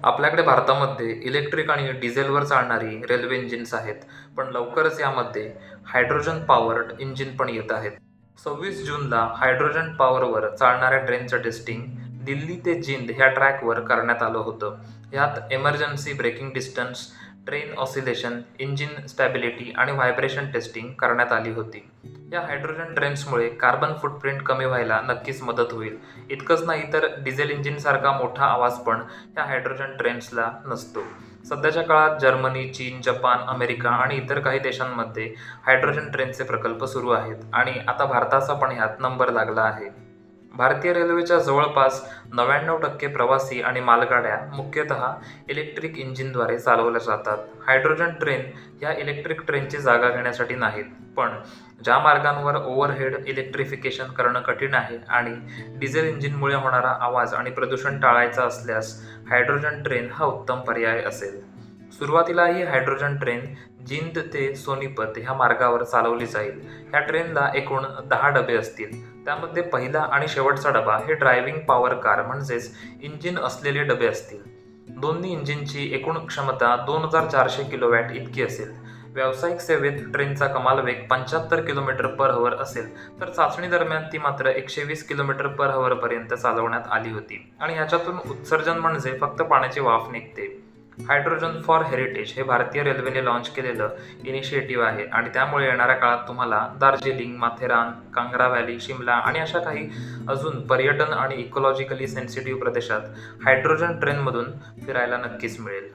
आपल्याकडे भारतामध्ये इलेक्ट्रिक आणि डिझेलवर चालणारी रेल्वे इंजिन्स आहेत, पण लवकरच यामध्ये हायड्रोजन पॉवर्ड इंजिन पण येत आहेत. 26 जूनला हायड्रोजन पॉवरवर चालणाऱ्या ट्रेनचं टेस्टिंग दिल्ली ते जिंद ह्या ट्रॅकवर करण्यात आलं होतं. यात emergency braking distance, train oscillation, engine stability आणि व्हायब्रेशन टेस्टिंग करण्यात आली होती. या हायड्रोजन ट्रेन्समुळे कार्बन फूटप्रिंट कमी व्हायला नक्कीच मदत होईल. इतकंच नाही तर डिझेल इंजिनसारखा मोठा आवाज पण या हायड्रोजन ट्रेन्सला नसतो. सध्याच्या काळात जर्मनी, चीन, जपान, अमेरिका आणि इतर काही देशांमध्ये हायड्रोजन ट्रेनचे प्रकल्प सुरू आहेत आणि आता भारताचा पण ह्यात नंबर लागला आहे. भारतीय रेल्वेच्या जवळपास 99% प्रवासी आणि मालगाड्या मुख्यतः इलेक्ट्रिक इंजिनद्वारे चालवल्या जातात. हायड्रोजन ट्रेन ह्या इलेक्ट्रिक ट्रेनची जागा घेण्यासाठी नाहीत, पण ज्या मार्गांवर ओव्हरहेड इलेक्ट्रिफिकेशन करणं कठीण आहे आणि डिझेल इंजिनमुळे होणारा आवाज आणि प्रदूषण टाळायचा असल्यास हायड्रोजन ट्रेन हा उत्तम पर्याय असेल. सुरुवातीला ही हायड्रोजन ट्रेन जिंद ते सोनीपत ह्या मार्गावर चालवली जाईल. ह्या ट्रेनला एकूण 10 डबे असतील. त्यामध्ये पहिला आणि शेवटचा डबा हे ड्रायव्हिंग पॉवर कार म्हणजेच इंजिन असलेले डबे असतील. दोन्ही इंजिनची एकूण क्षमता 2400 किलोवॅट इतकी असेल. व्यावसायिक सेवेत ट्रेनचा कमाल वेग 75 किलोमीटर/h असेल, तर चाचणी दरम्यान ती मात्र 120 किलोमीटर/h पर्यंत चालवण्यात आली होती आणि ह्याच्यातून उत्सर्जन म्हणजे फक्त पाण्याची वाफ निघते. हायड्रोजन फॉर हेरिटेज हे भारतीय रेल्वेने लॉन्च केलेलं इनिशिएटिव्ह आहे आणि त्यामुळे येणाऱ्या काळात तुम्हाला दार्जिलिंग, माथेरान, कांगरा व्हॅली, शिमला आणि अशा काही अजून पर्यटन आणि इकॉलॉजिकली सेन्सिटिव्ह प्रदेशात हायड्रोजन ट्रेनमधून फिरायला नक्कीच मिळेल.